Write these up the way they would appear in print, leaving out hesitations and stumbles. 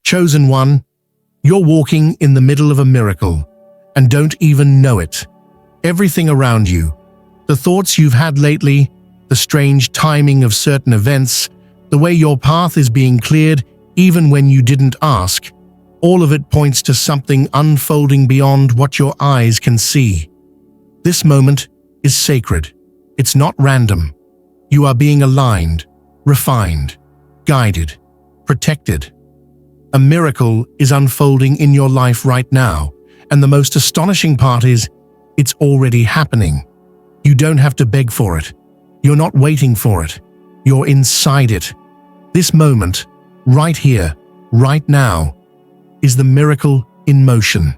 Chosen one, you're walking in the middle of a miracle and don't even know it. Everything around you, the thoughts you've had lately, the strange timing of certain events, the way your path is being cleared even when you didn't ask, all of it points to something unfolding beyond what your eyes can see. This moment is sacred. It's not random. You are being aligned, refined, guided, protected. A miracle is unfolding in your life right now, and the most astonishing part is, it's already happening. You don't have to beg for it. You're not waiting for it. You're inside it. This moment, right here, right now, is the miracle in motion.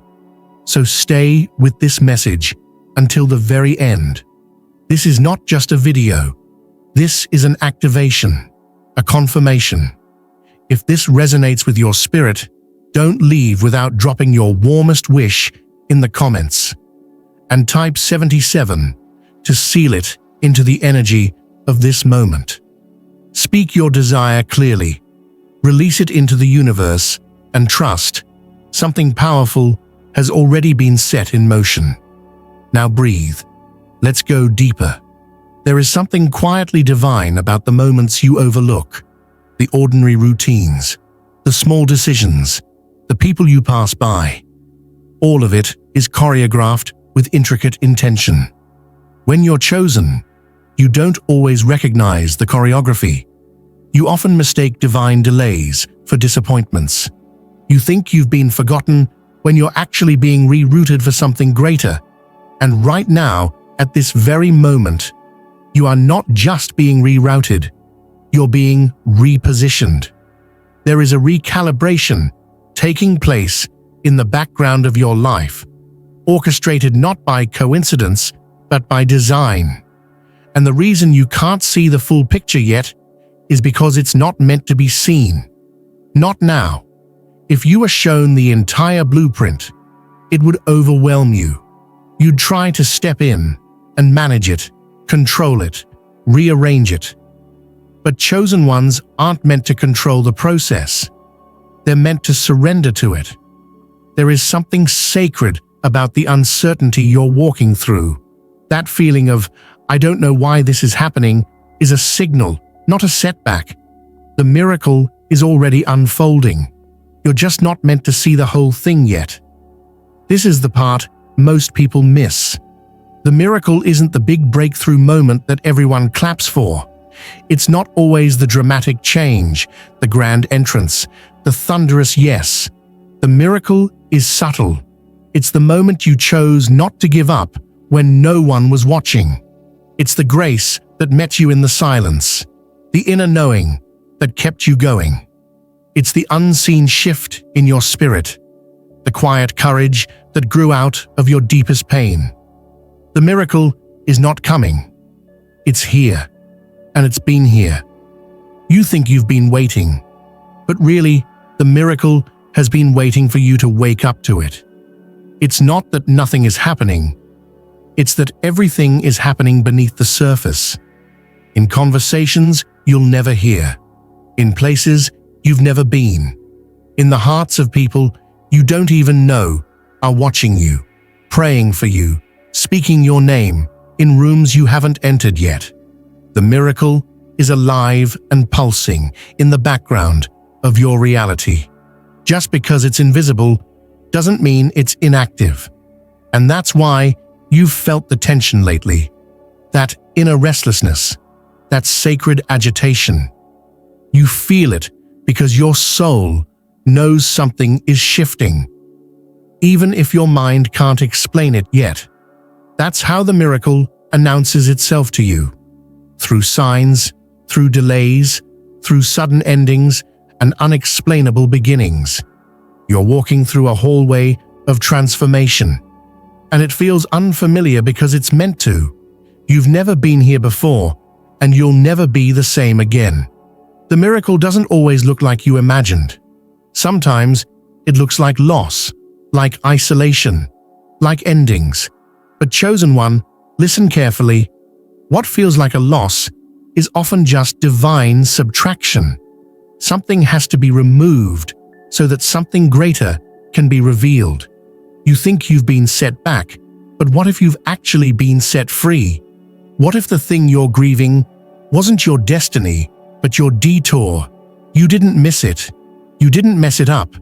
So stay with this message until the very end. This is not just a video. This is an activation, a confirmation. If this resonates with your spirit, don't leave without dropping your warmest wish in the comments. And type 77 to seal it into the energy of this moment. Speak your desire clearly. Release it into the universe and trust something powerful has already been set in motion. Now breathe. Let's go deeper. There is something quietly divine about the moments you overlook, the ordinary routines, the small decisions, the people you pass by. All of it is choreographed with intricate intention. When you're chosen, you don't always recognize the choreography. You often mistake divine delays for disappointments. You think you've been forgotten when you're actually being rerouted for something greater. And right now, at this very moment, you are not just being rerouted, you're being repositioned. There is a recalibration taking place in the background of your life, orchestrated not by coincidence, but by design. And the reason you can't see the full picture yet is because it's not meant to be seen. Not now. If you were shown the entire blueprint, it would overwhelm you. You'd try to step in and manage it, control it, rearrange it. But chosen ones aren't meant to control the process. They're meant to surrender to it. There is something sacred about the uncertainty you're walking through. That feeling of, I don't know why this is happening, is a signal, not a setback. The miracle is already unfolding. You're just not meant to see the whole thing yet. This is the part most people miss. The miracle isn't the big breakthrough moment that everyone claps for. It's not always the dramatic change, the grand entrance, the thunderous yes. The miracle is subtle. It's the moment you chose not to give up when no one was watching. It's the grace that met you in the silence, the inner knowing that kept you going. It's the unseen shift in your spirit, the quiet courage that grew out of your deepest pain. The miracle is not coming. It's here, and it's been here. You think you've been waiting, but really, the miracle has been waiting for you to wake up to it. It's not that nothing is happening. It's that everything is happening beneath the surface. In conversations you'll never hear. In places you've never been. In the hearts of people you don't even know are watching you, praying for you, speaking your name in rooms you haven't entered yet. The miracle is alive and pulsing in the background of your reality. Just because it's invisible doesn't mean it's inactive. And that's why you've felt the tension lately, that inner restlessness, that sacred agitation. You feel it because your soul knows something is shifting, even if your mind can't explain it yet. That's how the miracle announces itself to you. Through signs, through delays, through sudden endings and unexplainable beginnings. You're walking through a hallway of transformation, and it feels unfamiliar because it's meant to. You've never been here before, and you'll never be the same again. The miracle doesn't always look like you imagined. Sometimes it looks like loss, like isolation, like endings. But chosen one, listen carefully. What feels like a loss is often just divine subtraction. Something has to be removed so that something greater can be revealed. You think you've been set back, but what if you've actually been set free? What if the thing you're grieving wasn't your destiny, but your detour? You didn't miss it. You didn't mess it up.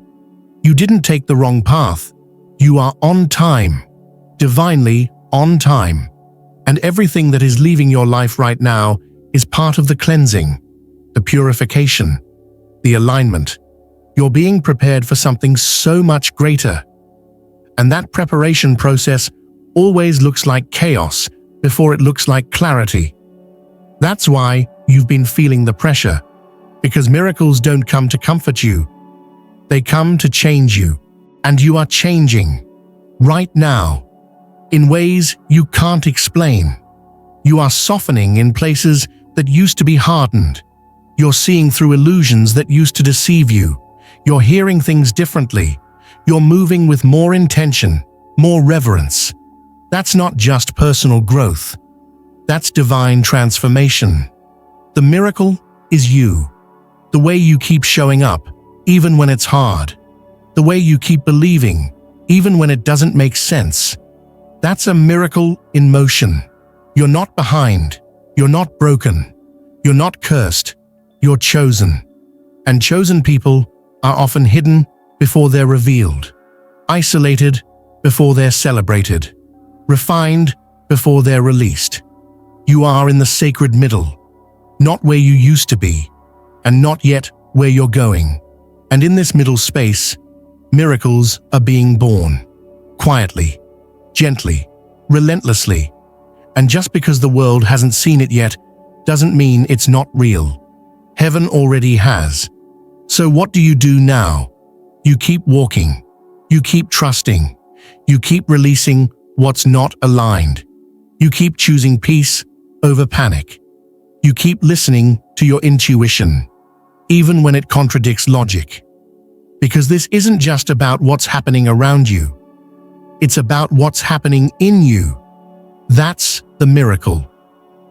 You didn't take the wrong path. You are on time, divinely on time. And everything that is leaving your life right now is part of the cleansing, the purification, the alignment. You're being prepared for something so much greater. And that preparation process always looks like chaos before it looks like clarity. That's why you've been feeling the pressure, because miracles don't come to comfort you. They come to change you, and you are changing right now in ways you can't explain. You are softening in places that used to be hardened. You're seeing through illusions that used to deceive you. You're hearing things differently. You're moving with more intention, more reverence. That's not just personal growth. That's divine transformation. The miracle is you. The way you keep showing up, even when it's hard. The way you keep believing, even when it doesn't make sense. That's a miracle in motion. You're not behind. You're not broken. You're not cursed. You're chosen. And chosen people are often hidden before they're revealed, isolated before they're celebrated, refined before they're released. You are in the sacred middle, not where you used to be, and not yet where you're going. And in this middle space, miracles are being born, quietly, gently, relentlessly. And just because the world hasn't seen it yet, doesn't mean it's not real. Heaven already has. So what do you do now? You keep walking. You keep trusting. You keep releasing what's not aligned. You keep choosing peace over panic. You keep listening to your intuition, even when it contradicts logic. Because this isn't just about what's happening around you. It's about what's happening in you. That's the miracle.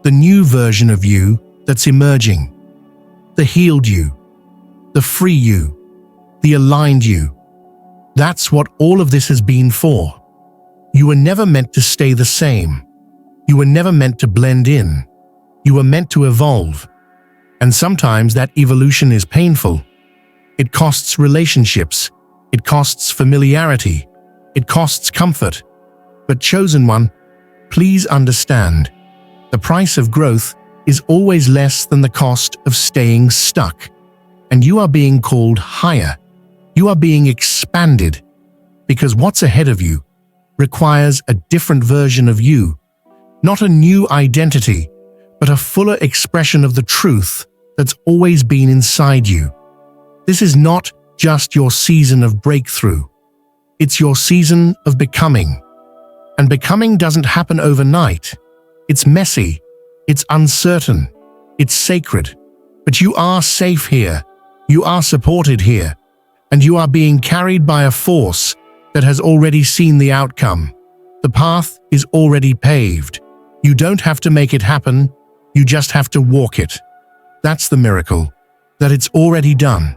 The new version of you that's emerging. The healed you. The free you. The aligned you. That's what all of this has been for. You were never meant to stay the same. You were never meant to blend in. You were meant to evolve. And sometimes that evolution is painful. It costs relationships. It costs familiarity. It costs comfort. But chosen one, please understand, the price of growth is always less than the cost of staying stuck. And you are being called higher. You are being expanded, because what's ahead of you requires a different version of you, not a new identity, but a fuller expression of the truth that's always been inside you. This is not just your season of breakthrough. It's your season of becoming. And becoming doesn't happen overnight. It's messy. It's uncertain. It's sacred. But you are safe here. You are supported here. And you are being carried by a force that has already seen the outcome. The path is already paved. You don't have to make it happen. You just have to walk it. That's the miracle, that it's already done.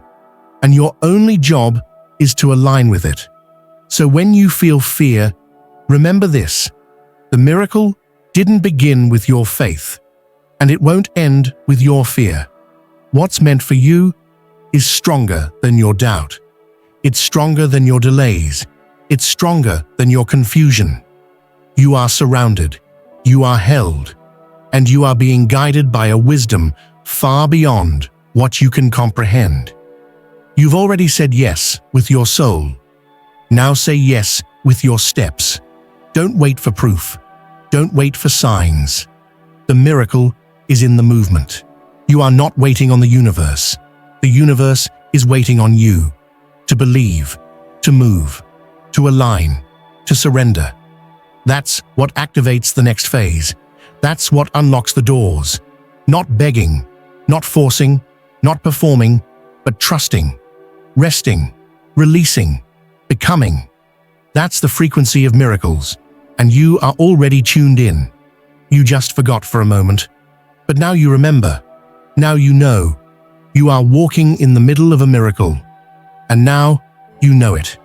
And your only job is to align with it. So when you feel fear, remember this: the miracle didn't begin with your faith, and it won't end with your fear. What's meant for you is stronger than your doubt. It's stronger than your delays. It's stronger than your confusion. You are surrounded. You are held. And you are being guided by a wisdom far beyond what you can comprehend. You've already said yes with your soul. Now say yes with your steps. Don't wait for proof. Don't wait for signs. The miracle is in the movement. You are not waiting on the universe. The universe is waiting on you to believe, to move, to align, to surrender. That's what activates the next phase. That's what unlocks the doors. Not begging, not forcing, not performing, but trusting, resting, releasing, becoming. That's the frequency of miracles, and you are already tuned in. You just forgot for a moment, but now you remember. Now you know. You are walking in the middle of a miracle. And now, you know it.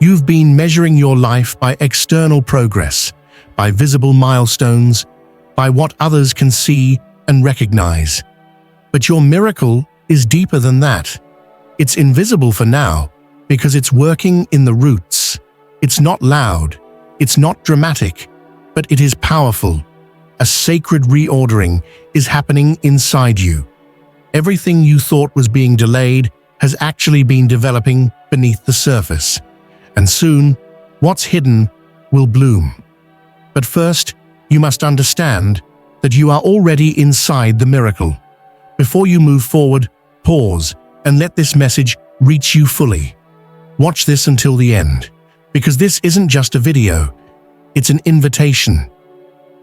You've been measuring your life by external progress, by visible milestones, by what others can see and recognize. But your miracle is deeper than that. It's invisible for now, because it's working in the roots. It's not loud, it's not dramatic, but it is powerful. A sacred reordering is happening inside you. Everything you thought was being delayed has actually been developing beneath the surface. And soon, what's hidden will bloom. But first, you must understand that you are already inside the miracle. Before you move forward, pause and let this message reach you fully. Watch this until the end, because this isn't just a video, it's an invitation.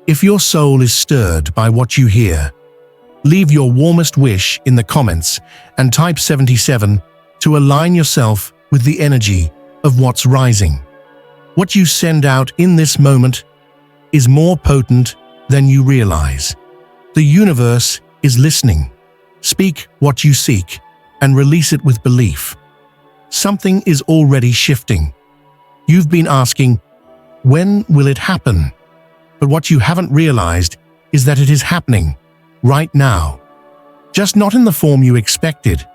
If your soul is stirred by what you hear, leave your warmest wish in the comments and type 77 to align yourself with the energy of what's rising. What you send out in this moment is more potent than you realize. The universe is listening. Speak what you seek and release it with belief. Something is already shifting. You've been asking, when will it happen? But what you haven't realized is that it is happening right now. Just not in the form you expected.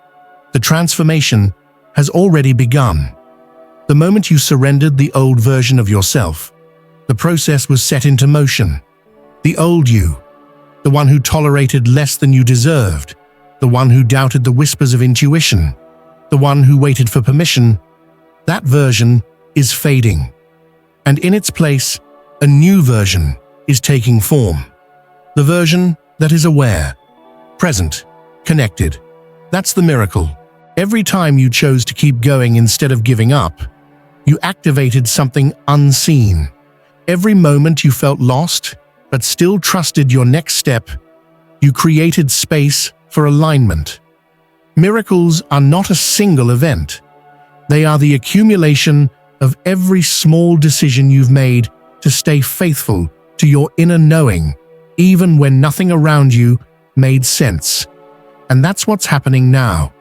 The transformation has already begun. The moment you surrendered the old version of yourself, the process was set into motion. The old you, the one who tolerated less than you deserved, the one who doubted the whispers of intuition, the one who waited for permission, that version is fading. And in its place, a new version is taking form. The version that is aware, present, connected. That's the miracle. Every time you chose to keep going instead of giving up, you activated something unseen. Every moment you felt lost, but still trusted your next step, you created space for alignment. Miracles are not a single event. They are the accumulation of every small decision you've made to stay faithful to your inner knowing, even when nothing around you made sense. And that's what's happening now.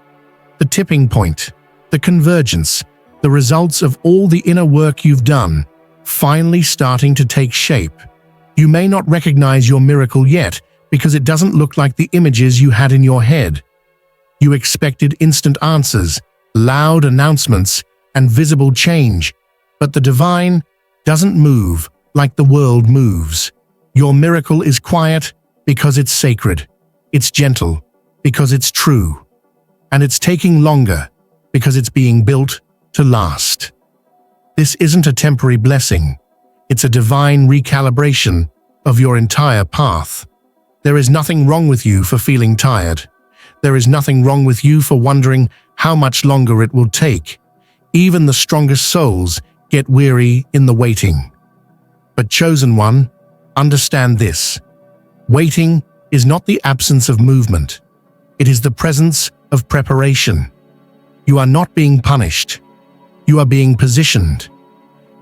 The tipping point, the convergence, the results of all the inner work you've done, finally starting to take shape. You may not recognize your miracle yet because it doesn't look like the images you had in your head. You expected instant answers, loud announcements, and visible change, but the divine doesn't move like the world moves. Your miracle is quiet because it's sacred. It's gentle because it's true. And it's taking longer because it's being built to last. This isn't a temporary blessing. It's a divine recalibration of your entire path. There is nothing wrong with you for feeling tired. There is nothing wrong with you for wondering how much longer it will take. Even the strongest souls get weary in the waiting. But chosen one, understand this. Waiting is not the absence of movement. It is the presence of preparation. You are not being punished. You are being positioned.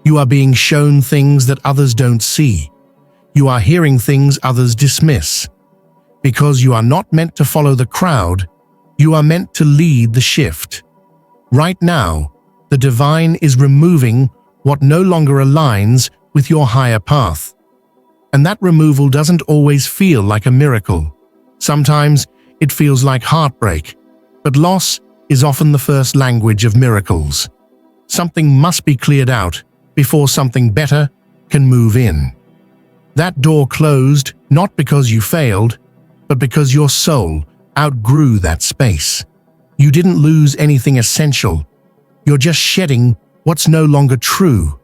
You are being shown things that others don't see. You are hearing things others dismiss. Because you are not meant to follow the crowd, you are meant to lead the shift. Right now, the divine is removing what no longer aligns with your higher path. And that removal doesn't always feel like a miracle. Sometimes it feels like heartbreak, but loss is often the first language of miracles. Something must be cleared out before something better can move in. That door closed not because you failed, but because your soul outgrew that space. You didn't lose anything essential. You're just shedding what's no longer true.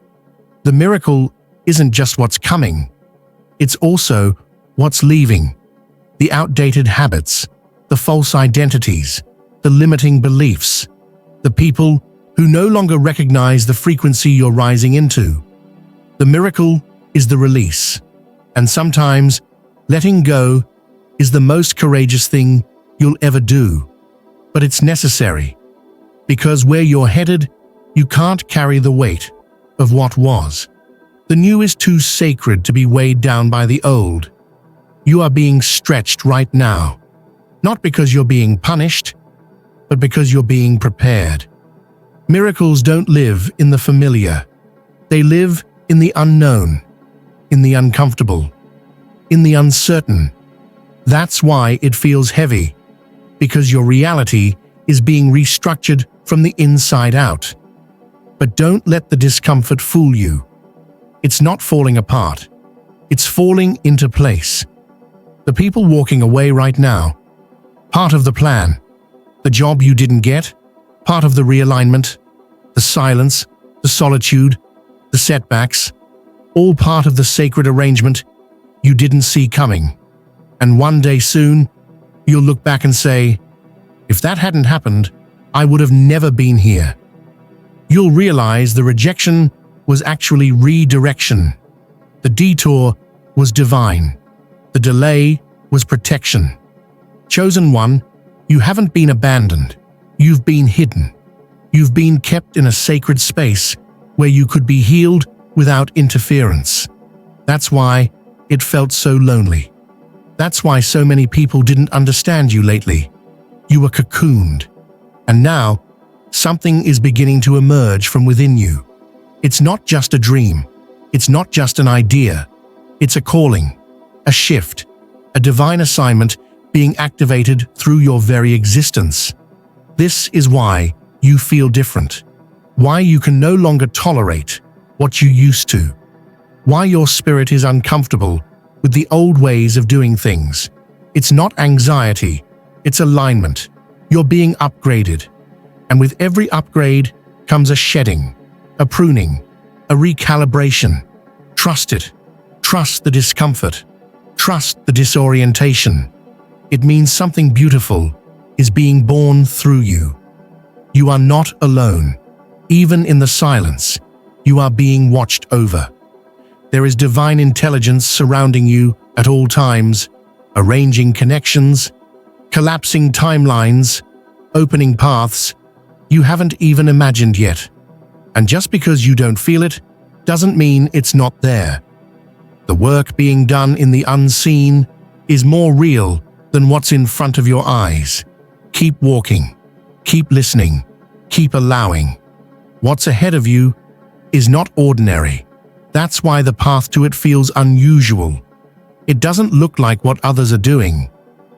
The miracle isn't just what's coming. It's also what's leaving. The outdated habits, the false identities, the limiting beliefs, the people who no longer recognize the frequency you're rising into. The miracle is the release. And sometimes, letting go is the most courageous thing you'll ever do. But it's necessary. Because where you're headed, you can't carry the weight of what was. The new is too sacred to be weighed down by the old. You are being stretched right now. Not because you're being punished, but because you're being prepared. Miracles don't live in the familiar. They live in the unknown, in the uncomfortable, in the uncertain. That's why it feels heavy, because your reality is being restructured from the inside out. But don't let the discomfort fool you. It's not falling apart. It's falling into place. The people walking away right now, part of the plan. The job you didn't get, part of the realignment. The silence, the solitude, the setbacks, all part of the sacred arrangement you didn't see coming. And one day soon, you'll look back and say, if that hadn't happened, I would have never been here. You'll realize the rejection was actually redirection. The detour was divine. The delay was protection. Chosen one, you haven't been abandoned. You've been hidden. You've been kept in a sacred space where you could be healed without interference. That's why it felt so lonely. That's why so many people didn't understand you lately. You were cocooned. And now, something is beginning to emerge from within you. It's not just a dream. It's not just an idea. It's a calling, a shift, a divine assignment being activated through your very existence. This is why you feel different. Why you can no longer tolerate what you used to. Why your spirit is uncomfortable with the old ways of doing things. It's not anxiety, it's alignment. You're being upgraded. And with every upgrade comes a shedding, a pruning, a recalibration. Trust it. Trust the discomfort. Trust the disorientation. It means something beautiful is being born through you. You are not alone. Even in the silence, you are being watched over. There is divine intelligence surrounding you at all times, arranging connections, collapsing timelines, opening paths you haven't even imagined yet. And just because you don't feel it, doesn't mean it's not there. The work being done in the unseen is more real than what's in front of your eyes. Keep walking. Keep listening. Keep allowing. What's ahead of you is not ordinary. That's why the path to it feels unusual. It doesn't look like what others are doing,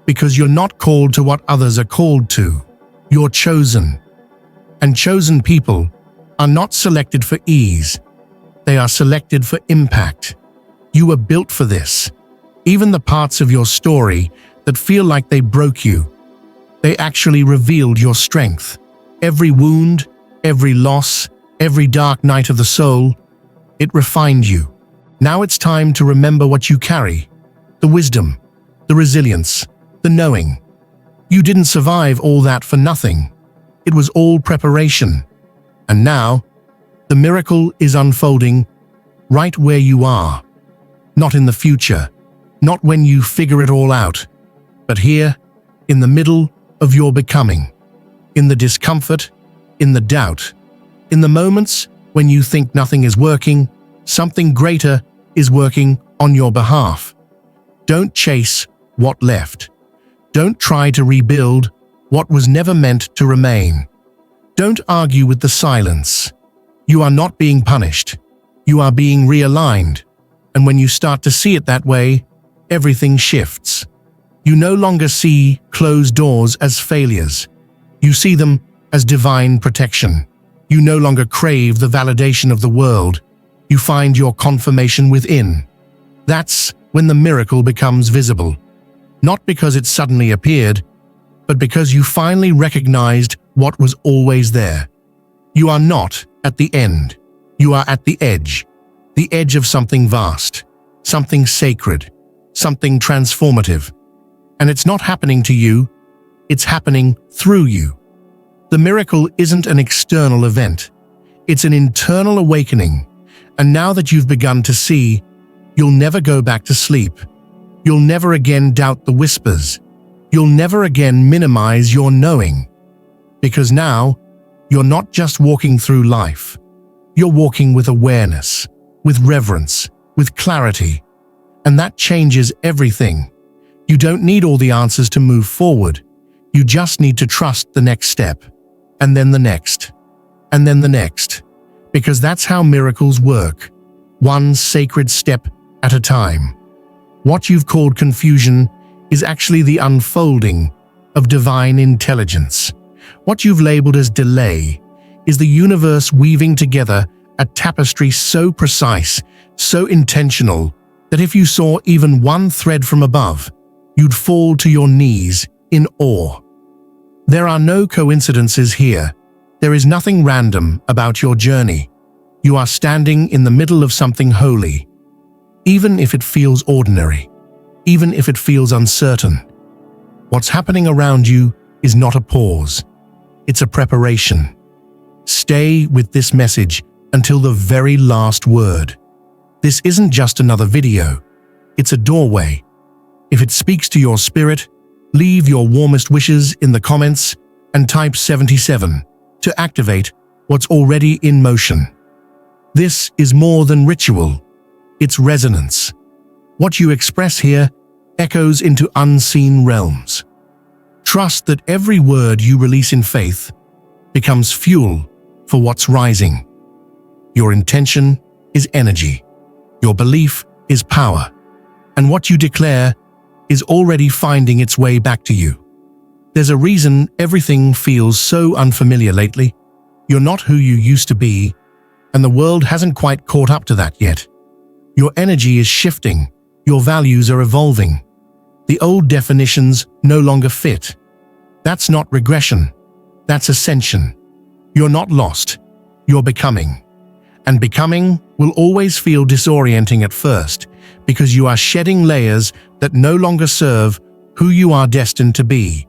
because you're not called to what others are called to. You're chosen. And chosen people are not selected for ease. They are selected for impact. You were built for this. Even the parts of your story that feel like they broke you, they actually revealed your strength. Every wound, every loss, every dark night of the soul, it refined you. Now it's time to remember what you carry. The wisdom, the resilience, the knowing. You didn't survive all that for nothing. It was all preparation. And now, the miracle is unfolding right where you are. Not in the future, not when you figure it all out, but here, in the middle of your becoming. In the discomfort, in the doubt, in the moments when you think nothing is working, something greater is working on your behalf. Don't chase what left. Don't try to rebuild what was never meant to remain. Don't argue with the silence. You are not being punished. You are being realigned. And when you start to see it that way, everything shifts. You no longer see closed doors as failures. You see them as divine protection. You no longer crave the validation of the world. You find your confirmation within. That's when the miracle becomes visible. Not because it suddenly appeared, but because you finally recognized what was always there. You are not at the end. You are at the edge of something vast, something sacred, something transformative. And it's not happening to you, it's happening through you. The miracle isn't an external event, it's an internal awakening. And now that you've begun to see, you'll never go back to sleep. You'll never again doubt the whispers. You'll never again minimize your knowing. Because now, you're not just walking through life. You're walking with awareness, with reverence, with clarity. And that changes everything. You don't need all the answers to move forward. You just need to trust the next step, and then the next. and then the next, because that's how miracles work, one sacred step at a time. What you've called confusion is actually the unfolding of divine intelligence. What you've labeled as delay is the universe weaving together a tapestry so precise, so intentional, that if you saw even one thread from above, you'd fall to your knees in awe. There are no coincidences here. There is nothing random about your journey. You are standing in the middle of something holy. Even if it feels ordinary, even if it feels uncertain, what's happening around you is not a pause. It's a preparation. Stay with this message until the very last word. This isn't just another video. It's a doorway. If it speaks to your spirit, leave your warmest wishes in the comments and type 77 to activate what's already in motion. This is more than ritual. It's resonance. What you express here echoes into unseen realms. Trust that every word you release in faith becomes fuel for what's rising. Your intention is energy. Your belief is power. And what you declare is already finding its way back to you. There's a reason everything feels so unfamiliar lately. You're not who you used to be, and the world hasn't quite caught up to that yet. Your energy is shifting. Your values are evolving. The old definitions no longer fit. That's not regression. That's ascension. You're not lost. You're becoming. And becoming will always feel disorienting at first because you are shedding layers that no longer serve who you are destined to be.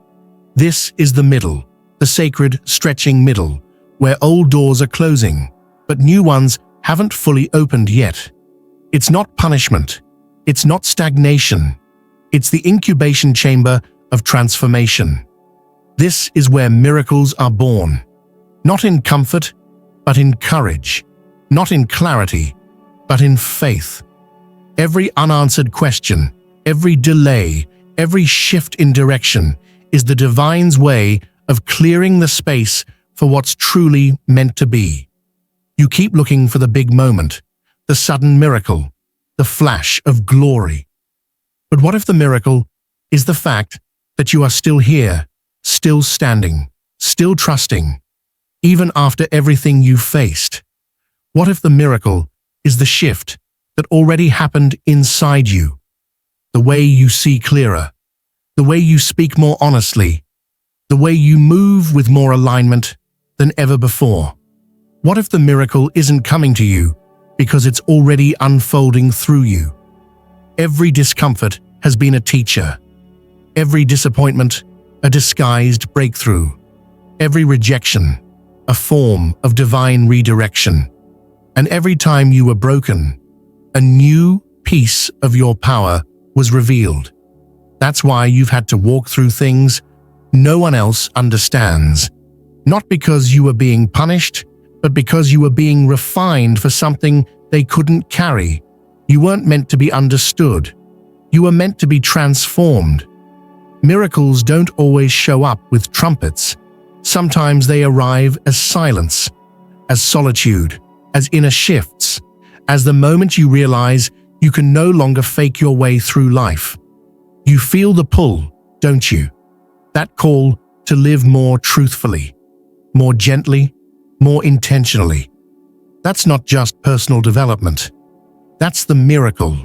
This is the middle, the sacred, stretching middle, where old doors are closing, but new ones haven't fully opened yet. It's not punishment. It's not stagnation. It's the incubation chamber of transformation. This is where miracles are born. Not in comfort, but in courage. Not in clarity, but in faith. Every unanswered question, every delay, every shift in direction is the divine's way of clearing the space for what's truly meant to be. You keep looking for the big moment, the sudden miracle, the flash of glory. But what if the miracle is the fact that you are still here, still standing, still trusting, even after everything you've faced? What if the miracle is the shift that already happened inside you? The way you see clearer, the way you speak more honestly, the way you move with more alignment than ever before. What if the miracle isn't coming to you because it's already unfolding through you? Every discomfort has been a teacher. Every disappointment, a disguised breakthrough. Every rejection, a form of divine redirection. And every time you were broken, a new piece of your power was revealed. That's why you've had to walk through things no one else understands. Not because you were being punished, but because you were being refined for something they couldn't carry. You weren't meant to be understood. You were meant to be transformed. Miracles don't always show up with trumpets. Sometimes they arrive as silence, as solitude, as inner shifts, as the moment you realize you can no longer fake your way through life. You feel the pull, don't you? That call to live more truthfully, more gently, more intentionally. That's not just personal development. That's the miracle,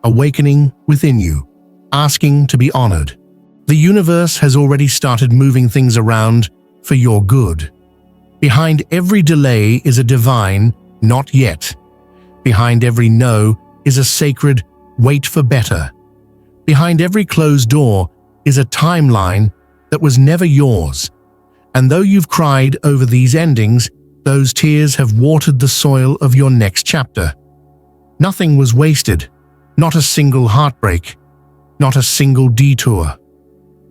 awakening within you, asking to be honored. The universe has already started moving things around for your good. Behind every delay is a divine, not yet. Behind every no is a sacred, wait for better. Behind every closed door is a timeline that was never yours. And though you've cried over these endings, those tears have watered the soil of your next chapter. Nothing was wasted, not a single heartbreak, not a single detour.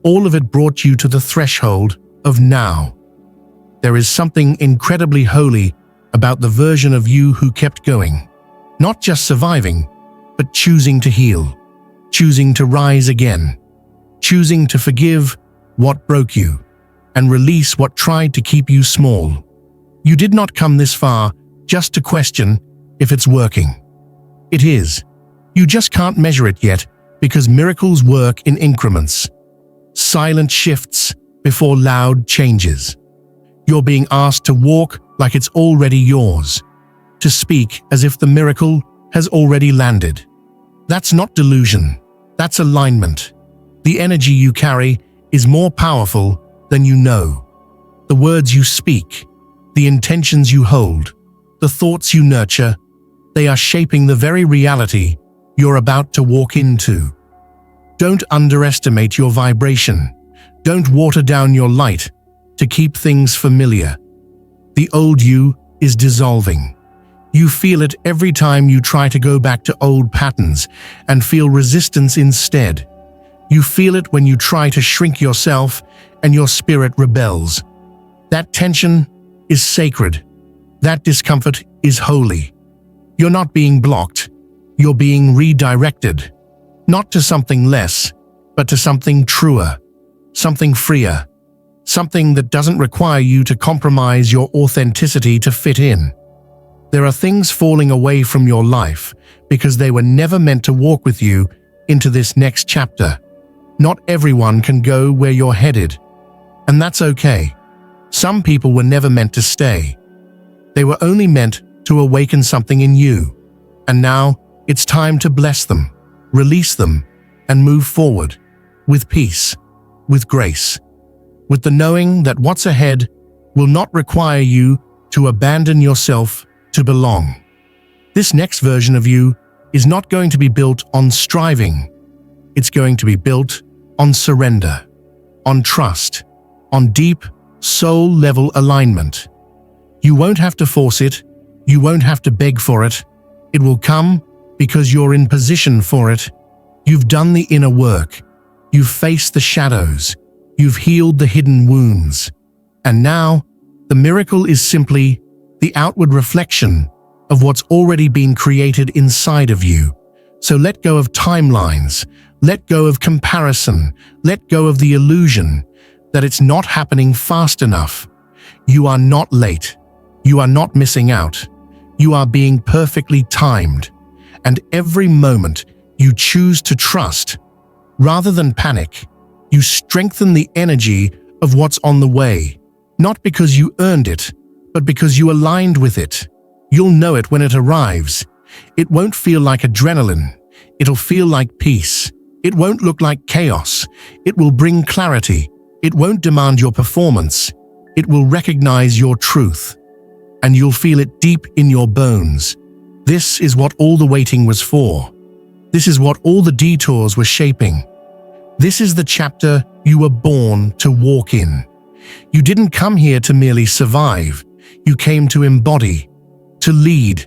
All of it brought you to the threshold of now. There is something incredibly holy about the version of you who kept going, not just surviving, but choosing to heal, choosing to rise again, choosing to forgive what broke you and release what tried to keep you small. You did not come this far just to question if it's working. It is. You just can't measure it yet because miracles work in increments. Silent shifts before loud changes. You're being asked to walk like it's already yours, to speak as if the miracle has already landed. That's not delusion, that's alignment. The energy you carry is more powerful than you know. The words you speak, the intentions you hold, the thoughts you nurture, they are shaping the very reality you're about to walk into. Don't underestimate your vibration. Don't water down your light to keep things familiar. The old you is dissolving. You feel it every time you try to go back to old patterns and feel resistance instead. You feel it when you try to shrink yourself and your spirit rebels. That tension is sacred. That discomfort is holy. You're not being blocked. You're being redirected. Not to something less, but to something truer, something freer, something that doesn't require you to compromise your authenticity to fit in. There are things falling away from your life because they were never meant to walk with you into this next chapter. Not everyone can go where you're headed, and that's okay. Some people were never meant to stay. They were only meant to awaken something in you, and now it's time to bless them, release them, and move forward with peace, with grace, with the knowing that what's ahead will not require you to abandon yourself to belong. This next version of you is not going to be built on striving. It's going to be built on surrender, on trust, on deep, soul-level alignment. You won't have to force it. You won't have to beg for it. It will come because you're in position for it. You've done the inner work. You've faced the shadows. You've healed the hidden wounds. And now, the miracle is simply the outward reflection of what's already been created inside of you. So let go of timelines. Let go of comparison. Let go of the illusion that it's not happening fast enough. You are not late. You are not missing out. You are being perfectly timed. And every moment you choose to trust, rather than panic, you strengthen the energy of what's on the way, not because you earned it, but because you aligned with it. You'll know it when it arrives. It won't feel like adrenaline. It'll feel like peace. It won't look like chaos. It will bring clarity. It won't demand your performance. It will recognize your truth. And you'll feel it deep in your bones. This is what all the waiting was for. This is what all the detours were shaping. This is the chapter you were born to walk in. You didn't come here to merely survive. You came to embody, to lead,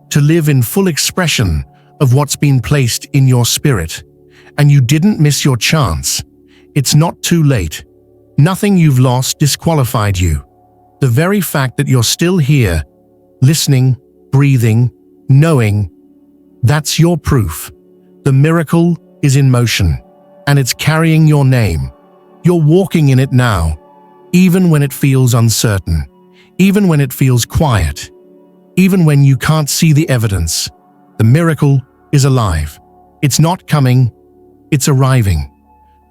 to live in full expression of what's been placed in your spirit. And you didn't miss your chance. It's not too late. Nothing you've lost disqualified you. The very fact that you're still here, listening, breathing, knowing, that's your proof. The miracle is in motion, and it's carrying your name. You're walking in it now, even when it feels uncertain, even when it feels quiet, even when you can't see the evidence. The miracle is alive. It's not coming, it's arriving.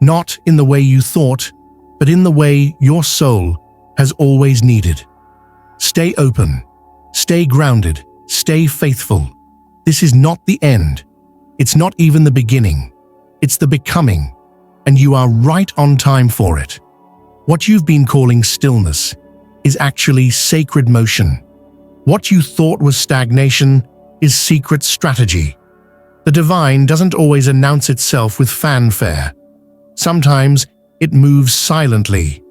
Not in the way you thought, but in the way your soul has always needed. Stay open, stay grounded, stay faithful. This is not the end. It's not even the beginning. It's the becoming, and you are right on time for it. What you've been calling stillness is actually sacred motion. What you thought was stagnation is secret strategy. The divine doesn't always announce itself with fanfare. Sometimes it moves silently,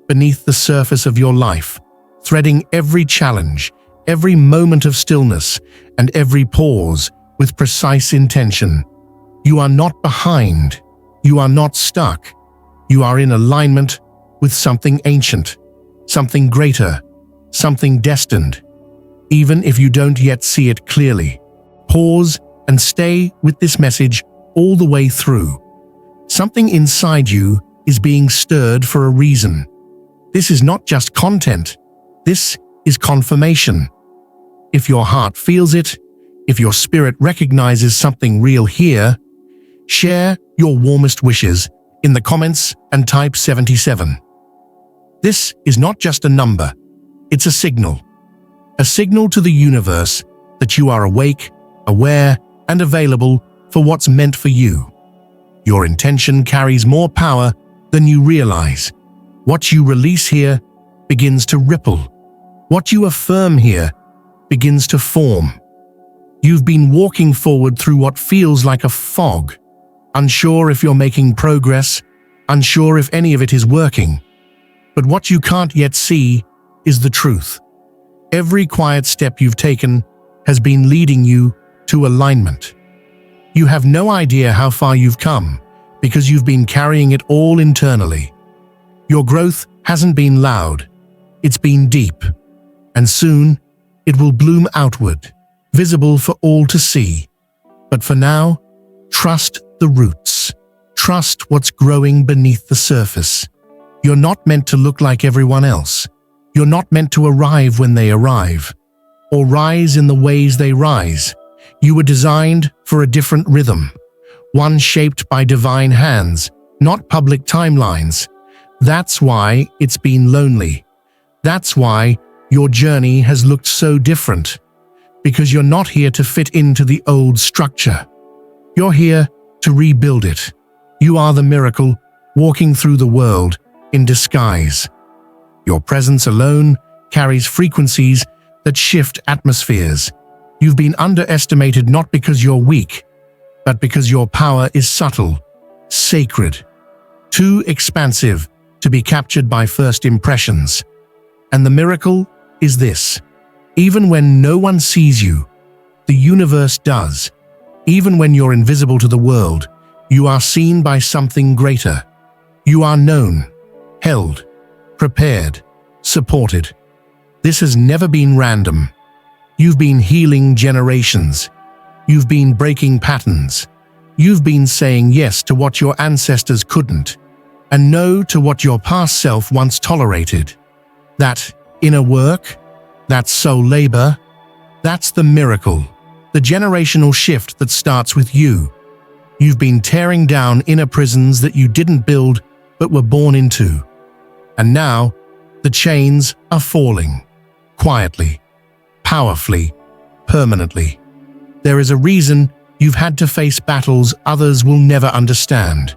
beneath the surface of your life, threading every challenge, every moment of stillness, and every pause with precise intention. You are not behind. You are not stuck. You are in alignment with something ancient, something greater, something destined. Even if you don't yet see it clearly, pause and stay with this message all the way through. Something inside you is being stirred for a reason. This is not just content. This is confirmation. If your heart feels it, if your spirit recognizes something real here, share your warmest wishes in the comments and type 77. This is not just a number, it's a signal. A signal to the universe that you are awake, aware, and available for what's meant for you. Your intention carries more power than you realize. What you release here begins to ripple. What you affirm here begins to form. You've been walking forward through what feels like a fog, unsure if you're making progress, unsure if any of it is working. But what you can't yet see is the truth. Every quiet step you've taken has been leading you to alignment. You have no idea how far you've come because you've been carrying it all internally. Your growth hasn't been loud, it's been deep, and soon it will bloom outward, visible for all to see. But for now, trust the roots. Trust what's growing beneath the surface. You're not meant to look like everyone else. You're not meant to arrive when they arrive, or rise in the ways they rise. You were designed for a different rhythm, one shaped by divine hands, not public timelines. That's why it's been lonely. That's why your journey has looked so different. Because you're not here to fit into the old structure. You're here to rebuild it. You are the miracle walking through the world in disguise. Your presence alone carries frequencies that shift atmospheres. You've been underestimated not because you're weak, but because your power is subtle, sacred, too expansive to be captured by first impressions. And the miracle is this: even when no one sees you, the universe does. Even when you're invisible to the world, you are seen by something greater. You are known, held, prepared, supported. This has never been random. You've been healing generations. You've been breaking patterns. You've been saying yes to what your ancestors couldn't, and no to what your past self once tolerated. That inner work, that soul labor, that's the miracle, the generational shift that starts with you. You've been tearing down inner prisons that you didn't build but were born into. And now, the chains are falling, quietly, powerfully, permanently. There is a reason you've had to face battles others will never understand.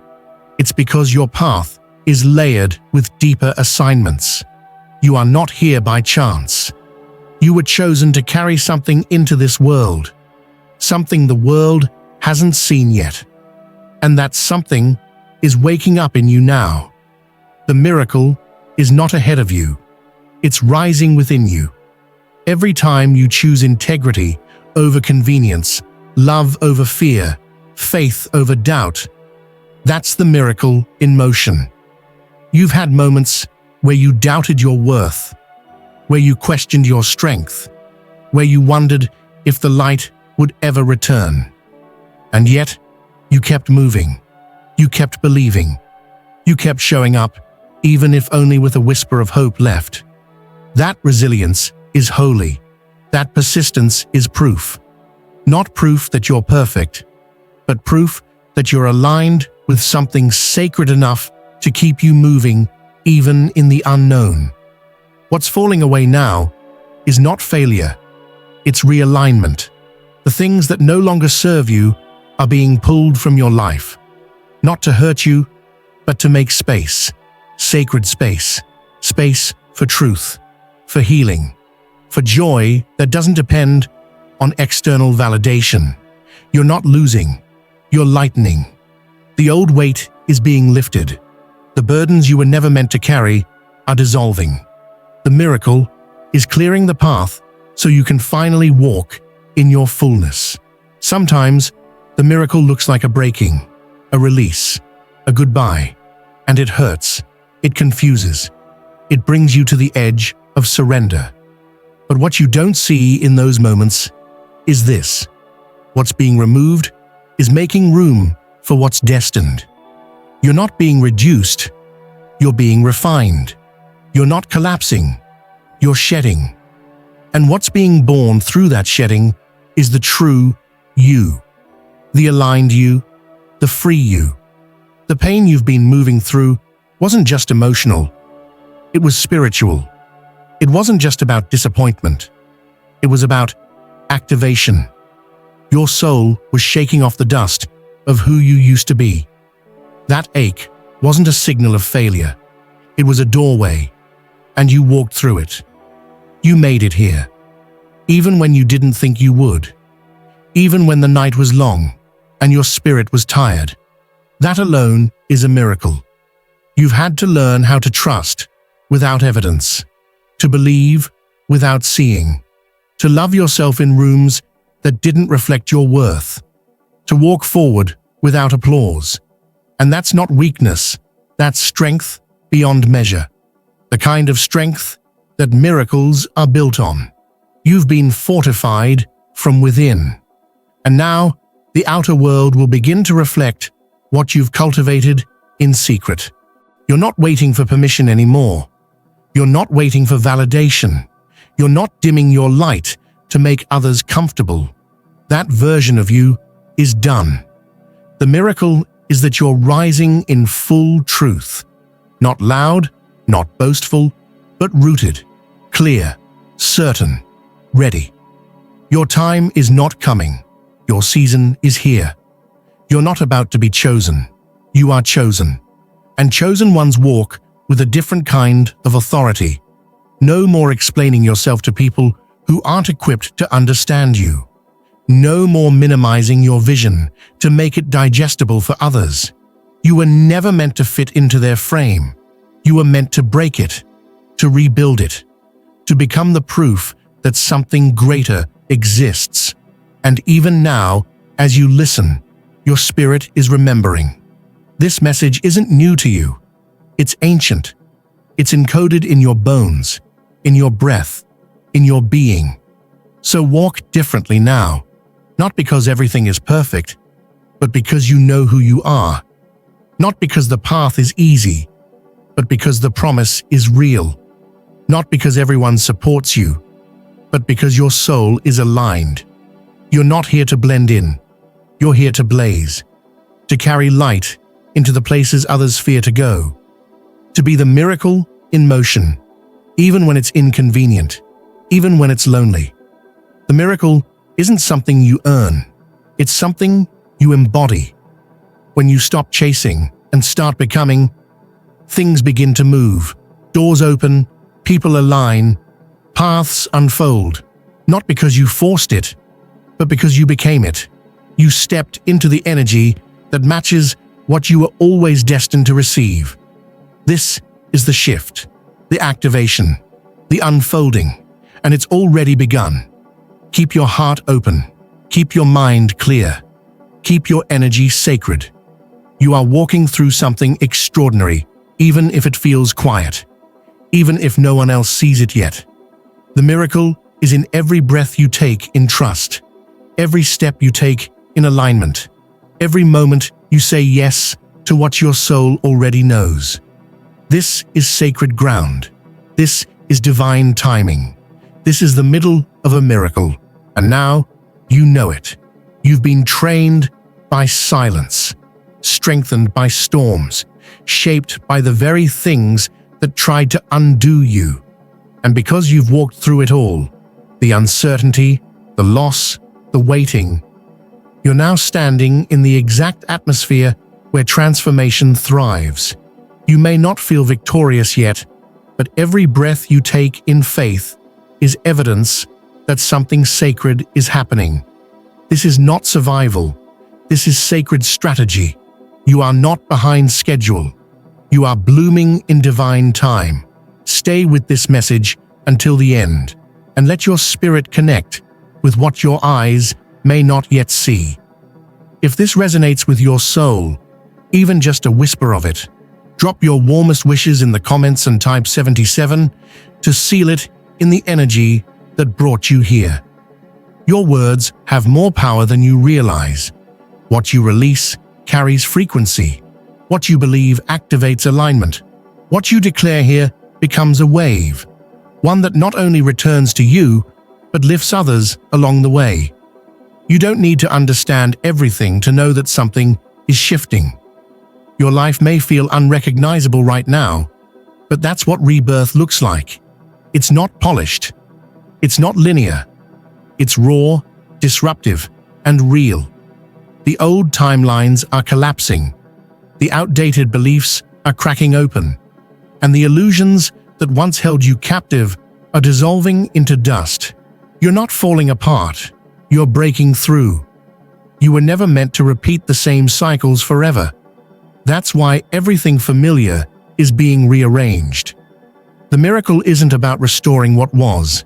It's because your path is layered with deeper assignments. You are not here by chance. You were chosen to carry something into this world, something the world hasn't seen yet. And that something is waking up in you now. The miracle is not ahead of you. It's rising within you. Every time you choose integrity over convenience, love over fear, faith over doubt, that's the miracle in motion. You've had moments where you doubted your worth, where you questioned your strength, where you wondered if the light would ever return. And yet, you kept moving. You kept believing. You kept showing up, even if only with a whisper of hope left. That resilience is holy. That persistence is proof. Not proof that you're perfect, but proof that you're aligned with something sacred enough to keep you moving, even in the unknown. What's falling away now is not failure, it's realignment. The things that no longer serve you are being pulled from your life, not to hurt you, but to make space, sacred space, space for truth, for healing, for joy that doesn't depend on external validation. You're not losing, you're lightening. The old weight is being lifted. The burdens you were never meant to carry are dissolving. The miracle is clearing the path so you can finally walk in your fullness. Sometimes, the miracle looks like a breaking, a release, a goodbye, and it hurts, it confuses, it brings you to the edge of surrender. But what you don't see in those moments is this: what's being removed is making room for what's destined. You're not being reduced, you're being refined. You're not collapsing, you're shedding. And what's being born through that shedding is the true you, the aligned you, the free you. The pain you've been moving through wasn't just emotional, it was spiritual. It wasn't just about disappointment, it was about activation. Your soul was shaking off the dust of who you used to be. That ache wasn't a signal of failure, it was a doorway, and you walked through it. You made it here, even when you didn't think you would, even when the night was long and your spirit was tired. That alone is a miracle. You've had to learn how to trust without evidence, to believe without seeing, to love yourself in rooms that didn't reflect your worth, to walk forward without applause. And that's not weakness, that's strength beyond measure, the kind of strength that miracles are built on. You've been fortified from within, and now the outer world will begin to reflect what you've cultivated in secret. You're not waiting for permission anymore. You're not waiting for validation. You're not dimming your light to make others comfortable. That version of you is done. The miracle is that you're rising in full truth. Not loud, not boastful, but rooted, clear, certain, ready. Your time is not coming. Your season is here. You're not about to be chosen. You are chosen. And chosen ones walk with a different kind of authority. No more explaining yourself to people who aren't equipped to understand you. No more minimizing your vision to make it digestible for others. You were never meant to fit into their frame. You were meant to break it, to rebuild it, to become the proof that something greater exists. And even now, as you listen, your spirit is remembering. This message isn't new to you. It's ancient. It's encoded in your bones, in your breath, in your being. So walk differently now, not because everything is perfect, but because you know who you are. Not because the path is easy, but because the promise is real. Not because everyone supports you, but because your soul is aligned. You're not here to blend in. You're here to blaze, to carry light into the places others fear to go, to be the miracle in motion, even when it's inconvenient, even when it's lonely. The miracle isn't something you earn, it's something you embody. When you stop chasing and start becoming, things begin to move, doors open, people align, paths unfold, not because you forced it, but because you became it. You stepped into the energy that matches what you were always destined to receive. This is the shift, the activation, the unfolding, and it's already begun. Keep your heart open, keep your mind clear, keep your energy sacred. You are walking through something extraordinary, even if it feels quiet, even if no one else sees it yet. The miracle is in every breath you take in trust, every step you take in alignment, every moment you say yes to what your soul already knows. This is sacred ground. This is divine timing. This is the middle of a miracle. And now you know it. You've been trained by silence, strengthened by storms, shaped by the very things that tried to undo you. And because you've walked through it all, the uncertainty, the loss, the waiting, you're now standing in the exact atmosphere where transformation thrives. You may not feel victorious yet, but every breath you take in faith is evidence that something sacred is happening. This is not survival. This is sacred strategy. You are not behind schedule. You are blooming in divine time. Stay with this message until the end, and let your spirit connect with what your eyes may not yet see. If this resonates with your soul, even just a whisper of it, drop your warmest wishes in the comments and type 77 to seal it in the energy that brought you here. Your words have more power than you realize. What you release carries frequency. What you believe activates alignment. What you declare here becomes a wave, one that not only returns to you, but lifts others along the way. You don't need to understand everything to know that something is shifting. Your life may feel unrecognizable right now, but that's what rebirth looks like. It's not polished. It's not linear. It's raw, disruptive, and real. The old timelines are collapsing. The outdated beliefs are cracking open. And the illusions that once held you captive are dissolving into dust. You're not falling apart. You're breaking through. You were never meant to repeat the same cycles forever. That's why everything familiar is being rearranged. The miracle isn't about restoring what was.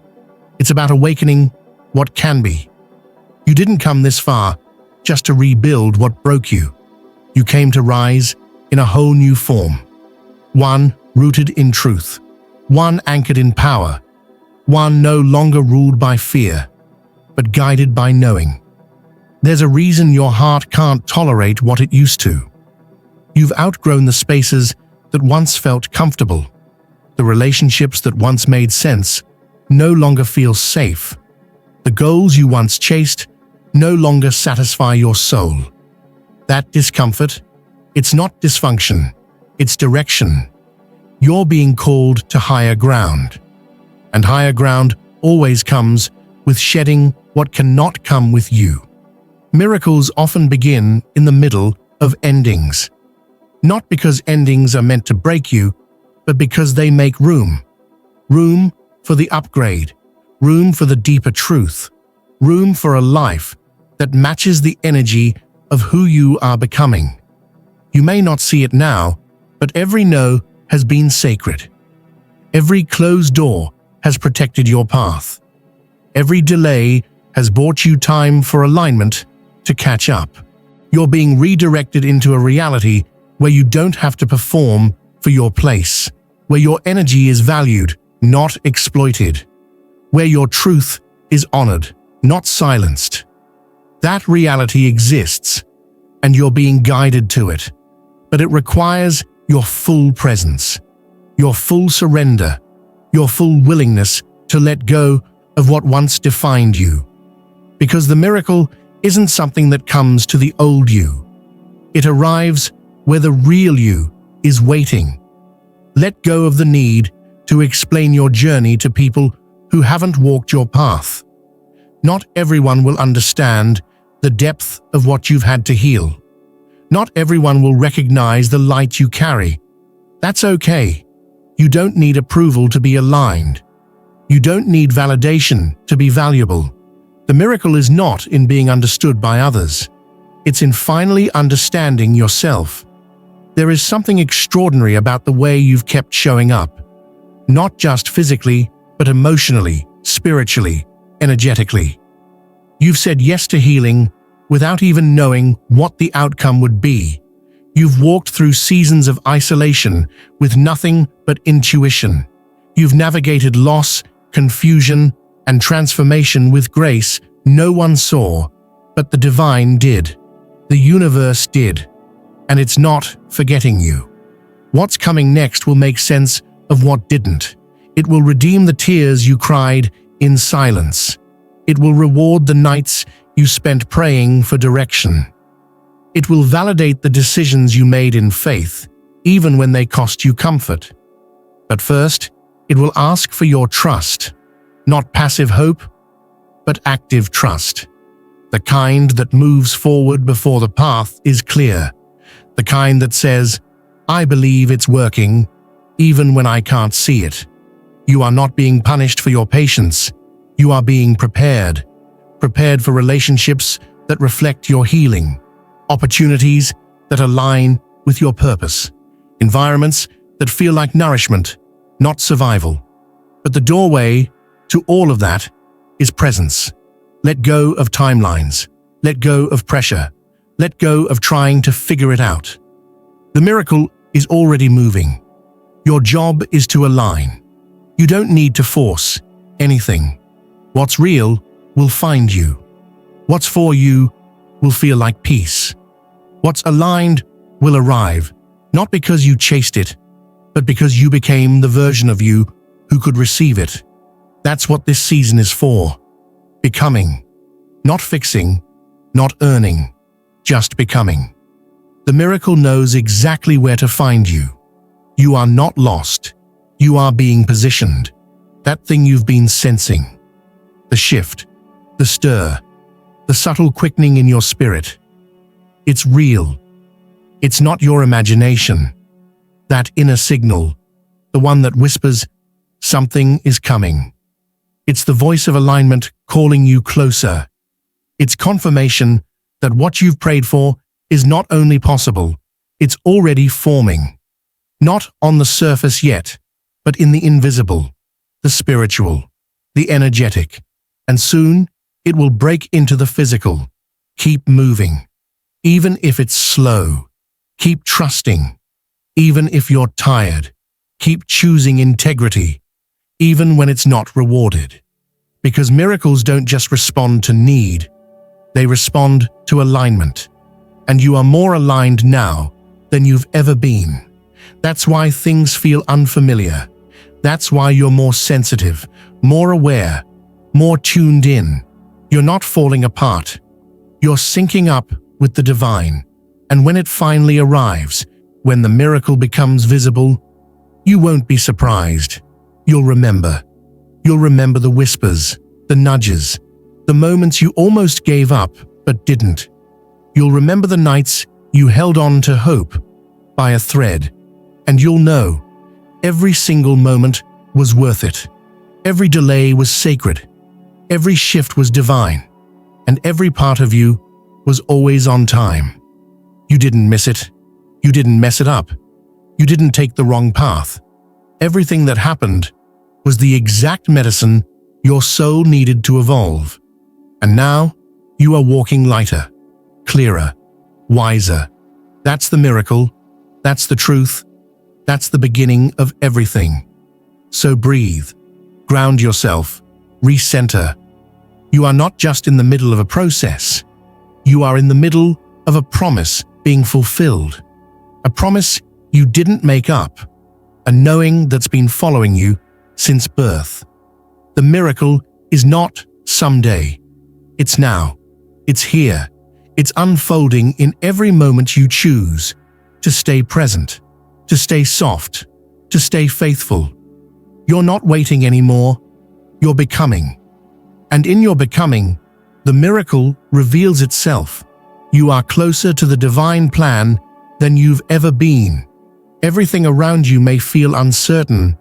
It's about awakening what can be. You didn't come this far just to rebuild what broke you. You came to rise in a whole new form. One rooted in truth. One anchored in power. One no longer ruled by fear, but guided by knowing. There's a reason your heart can't tolerate what it used to. You've outgrown the spaces that once felt comfortable. The relationships that once made sense no longer feel safe. The goals you once chased no longer satisfy your soul. That discomfort, it's not dysfunction, it's direction. You're being called to higher ground. And higher ground always comes with shedding what cannot come with you. Miracles often begin in the middle of endings. Not because endings are meant to break you, but because they make room. Room for the upgrade, room for the deeper truth, room for a life that matches the energy of who you are becoming. You may not see it now, but every no has been sacred. Every closed door has protected your path. Every delay has bought you time for alignment to catch up. You're being redirected into a reality where you don't have to perform for your place, where your energy is valued, not exploited, where your truth is honored, not silenced. That reality exists, and you're being guided to it, but it requires your full presence, your full surrender, your full willingness to let go of what once defined you. Because the miracle isn't something that comes to the old you. It arrives where the real you is waiting. Let go of the need to explain your journey to people who haven't walked your path. Not everyone will understand the depth of what you've had to heal. Not everyone will recognize the light you carry. That's okay. You don't need approval to be aligned. You don't need validation to be valuable. The miracle is not in being understood by others. It's in finally understanding yourself. There is something extraordinary about the way you've kept showing up. Not just physically, but emotionally, spiritually, energetically. You've said yes to healing without even knowing what the outcome would be. You've walked through seasons of isolation with nothing but intuition. You've navigated loss, confusion, and transformation with grace no one saw, but the divine did. The universe did. And it's not forgetting you. What's coming next will make sense of what didn't. It will redeem the tears you cried in silence. It will reward the nights you spent praying for direction. It will validate the decisions you made in faith, even when they cost you comfort. But first, it will ask for your trust. Not passive hope, but active trust. The kind that moves forward before the path is clear. The kind that says, I believe it's working, even when I can't see it. You are not being punished for your patience. You are being prepared. Prepared for relationships that reflect your healing. Opportunities that align with your purpose. Environments that feel like nourishment, not survival. But the doorway to all of that is presence. Let go of timelines. Let go of pressure. Let go of trying to figure it out. The miracle is already moving. Your job is to align. You don't need to force anything. What's real will find you. What's for you will feel like peace. What's aligned will arrive, not because you chased it, but because you became the version of you who could receive it. That's what this season is for. Becoming. Not fixing, not earning, just becoming. The miracle knows exactly where to find you. You are not lost. You are being positioned. That thing you've been sensing. The shift, the stir, the subtle quickening in your spirit. It's real. It's not your imagination. That inner signal, the one that whispers, something is coming. It's the voice of alignment calling you closer. It's confirmation that what you've prayed for is not only possible, it's already forming. Not on the surface yet, but in the invisible, the spiritual, the energetic, and soon it will break into the physical. Keep moving, even if it's slow. Keep trusting, even if you're tired. Keep choosing integrity, even when it's not rewarded. Because miracles don't just respond to need, they respond to alignment. And you are more aligned now than you've ever been. That's why things feel unfamiliar. That's why you're more sensitive, more aware, more tuned in. You're not falling apart. You're syncing up with the divine. And when it finally arrives, when the miracle becomes visible, you won't be surprised. You'll remember. You'll remember the whispers, the nudges, the moments you almost gave up but didn't. You'll remember the nights you held on to hope by a thread. And you'll know every single moment was worth it. Every delay was sacred. Every shift was divine. And every part of you was always on time. You didn't miss it. You didn't mess it up. You didn't take the wrong path. Everything that happened was the exact medicine your soul needed to evolve. And now you are walking lighter, clearer, wiser. That's the miracle. That's the truth. That's the beginning of everything. So breathe, ground yourself, recenter. You are not just in the middle of a process. You are in the middle of a promise being fulfilled. A promise you didn't make up. A knowing that's been following you since birth. The miracle is not someday. It's now. It's here. It's unfolding in every moment you choose to stay present, to stay soft, to stay faithful. You're not waiting anymore. You're becoming. And in your becoming, the miracle reveals itself. You are closer to the divine plan than you've ever been. Everything around you may feel uncertain,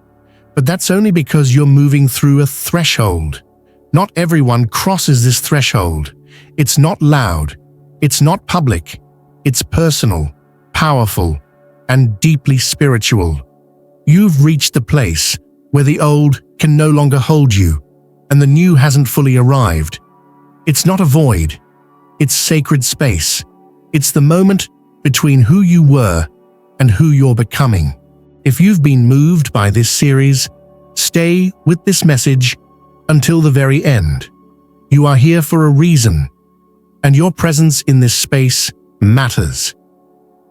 but that's only because you're moving through a threshold. Not everyone crosses this threshold. It's not loud. It's not public. It's personal, powerful, and deeply spiritual. You've reached the place where the old can no longer hold you, and the new hasn't fully arrived. It's not a void. It's sacred space. It's the moment between who you were and who you're becoming. If you've been moved by this series, stay with this message until the very end. You are here for a reason, and your presence in this space matters.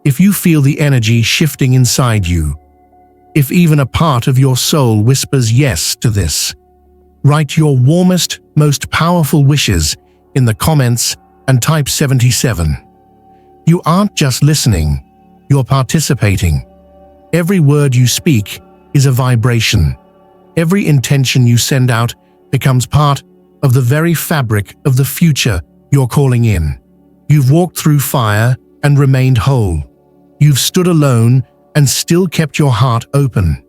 If you feel the energy shifting inside you, if even a part of your soul whispers yes to this, write your warmest, most powerful wishes in the comments and type 77. You aren't just listening, you're participating. Every word you speak is a vibration. Every intention you send out becomes part of the very fabric of the future you're calling in. You've walked through fire and remained whole. You've stood alone and still kept your heart open.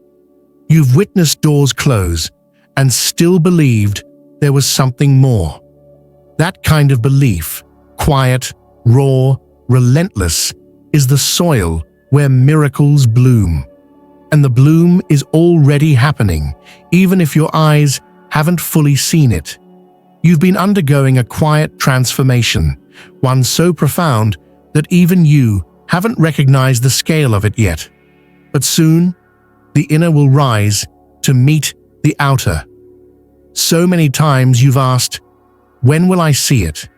You've witnessed doors close and still believed there was something more. That kind of belief, quiet, raw, relentless, is the soil where miracles bloom. And the bloom is already happening, even if your eyes haven't fully seen it. You've been undergoing a quiet transformation, one so profound that even you haven't recognized the scale of it yet. But soon, the inner will rise to meet the outer. So many times you've asked, when will I see it?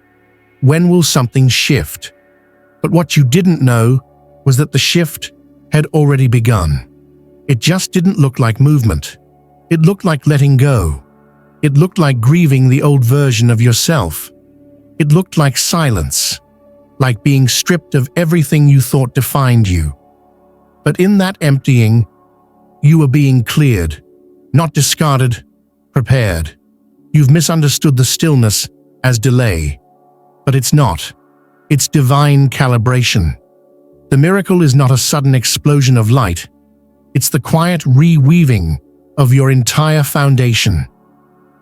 When will something shift? But what you didn't know was that the shift had already begun. It just didn't look like movement. It looked like letting go. It looked like grieving the old version of yourself. It looked like silence, like being stripped of everything you thought defined you. But in that emptying, you were being cleared, not discarded, prepared. You've misunderstood the stillness as delay, but it's not. It's divine calibration. The miracle is not a sudden explosion of light. It's the quiet reweaving of your entire foundation.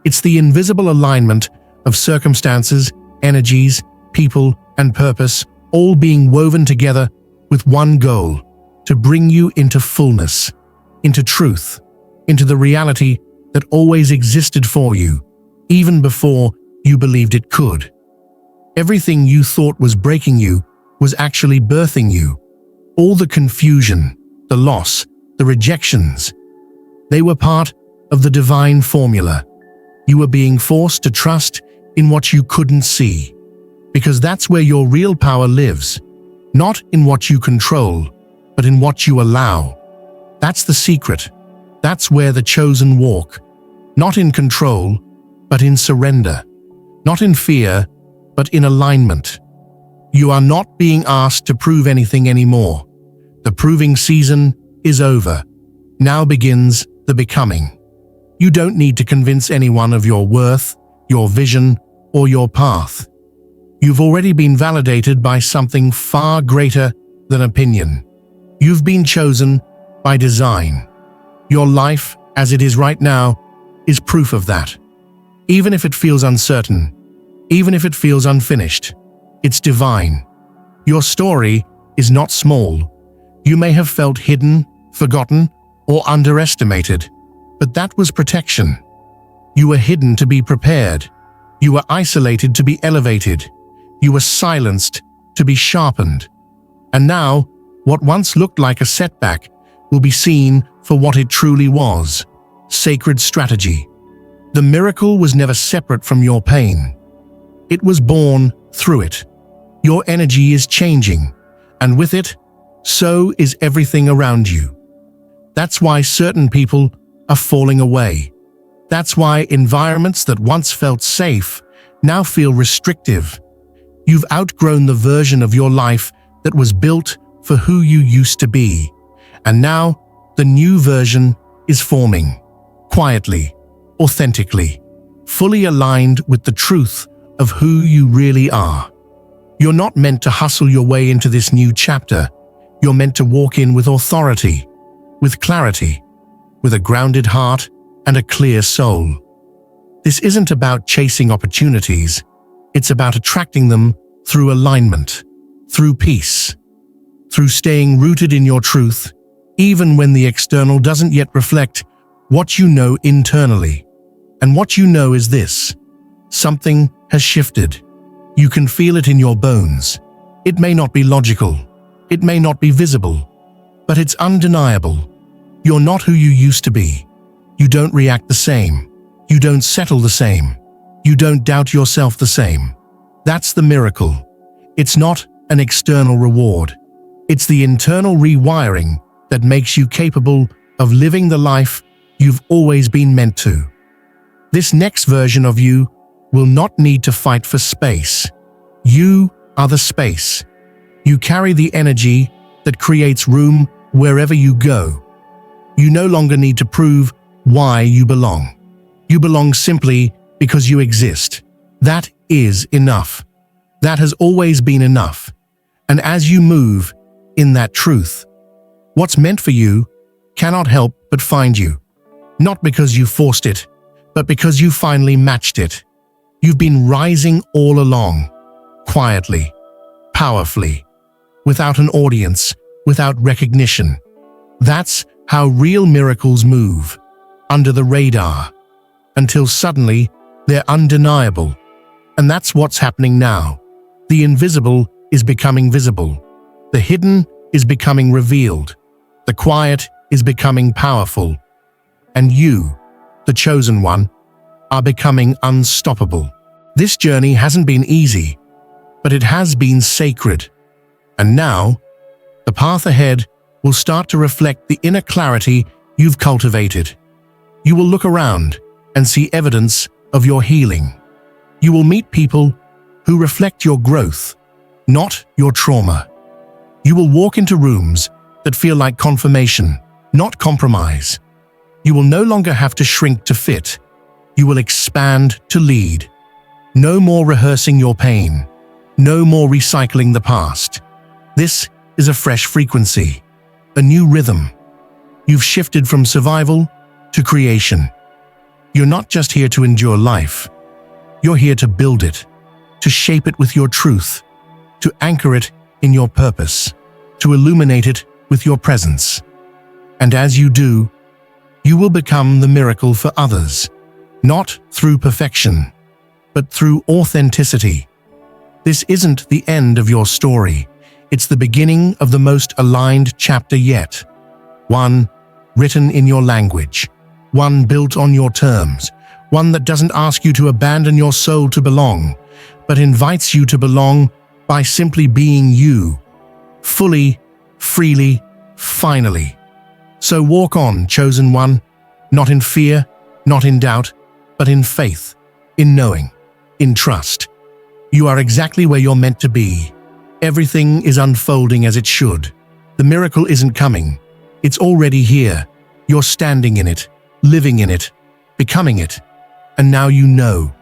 It's the invisible alignment of circumstances, energies, people, and purpose, all being woven together with one goal: to bring you into fullness, into truth, into the reality that always existed for you, even before you believed it could. Everything you thought was breaking you was actually birthing you. All the confusion, the loss, the rejections, they were part of the divine formula. You were being forced to trust in what you couldn't see, because that's where your real power lives, not in what you control, but in what you allow. That's the secret. That's where the chosen walk, not in control, but in surrender, not in fear, but in alignment. You are not being asked to prove anything anymore. The proving season is over. Now begins the becoming. You don't need to convince anyone of your worth, your vision, or your path. You've already been validated by something far greater than opinion. You've been chosen by design. Your life, as it is right now, is proof of that. Even if it feels uncertain, even if it feels unfinished, it's divine. Your story is not small. You may have felt hidden, forgotten, or underestimated, but that was protection. You were hidden to be prepared. You were isolated to be elevated. You were silenced to be sharpened. And now, what once looked like a setback will be seen for what it truly was: sacred strategy. The miracle was never separate from your pain. It was born through it. Your energy is changing, and with it, so is everything around you. That's why certain people are falling away. That's why environments that once felt safe now feel restrictive. You've outgrown the version of your life that was built for who you used to be, and now the new version is forming, quietly, authentically, fully aligned with the truth of who you really are. You're not meant to hustle your way into this new chapter. You're meant to walk in with authority, with clarity, with a grounded heart and a clear soul. This isn't about chasing opportunities. It's about attracting them through alignment, through peace, through staying rooted in your truth, even when the external doesn't yet reflect what you know internally. And what you know is this: something has shifted. You can feel it in your bones. It may not be logical. It may not be visible, but it's undeniable. You're not who you used to be. You don't react the same. You don't settle the same. You don't doubt yourself the same. That's the miracle. It's not an external reward. It's the internal rewiring that makes you capable of living the life you've always been meant to. This next version of you will not need to fight for space. You are the space. You carry the energy that creates room wherever you go. You no longer need to prove why you belong. You belong simply because you exist. That is enough. That has always been enough. And as you move in that truth, what's meant for you cannot help but find you. Not because you forced it, but because you finally matched it. You've been rising all along, quietly, powerfully, without an audience, without recognition. That's how real miracles move, under the radar, until suddenly they're undeniable. And that's what's happening now. The invisible is becoming visible. The hidden is becoming revealed. The quiet is becoming powerful. And you, the chosen one, are becoming unstoppable. This journey hasn't been easy, but it has been sacred. And now, the path ahead will start to reflect the inner clarity you've cultivated. You will look around and see evidence of your healing. You will meet people who reflect your growth, not your trauma. You will walk into rooms that feel like confirmation, not compromise. You will no longer have to shrink to fit. You will expand to lead. No more rehearsing your pain. No more recycling the past. This is a fresh frequency, a new rhythm. You've shifted from survival to creation. You're not just here to endure life. You're here to build it, to shape it with your truth, to anchor it in your purpose, to illuminate it with your presence. And as you do, you will become the miracle for others, not through perfection, but through authenticity. This isn't the end of your story. It's the beginning of the most aligned chapter yet. One written in your language, one built on your terms, one that doesn't ask you to abandon your soul to belong, but invites you to belong by simply being you, fully, freely, finally. So walk on, chosen one, not in fear, not in doubt, but in faith, in knowing, in trust. You are exactly where you're meant to be. Everything is unfolding as it should. The miracle isn't coming. It's already here. You're standing in it, living in it, becoming it. And now you know.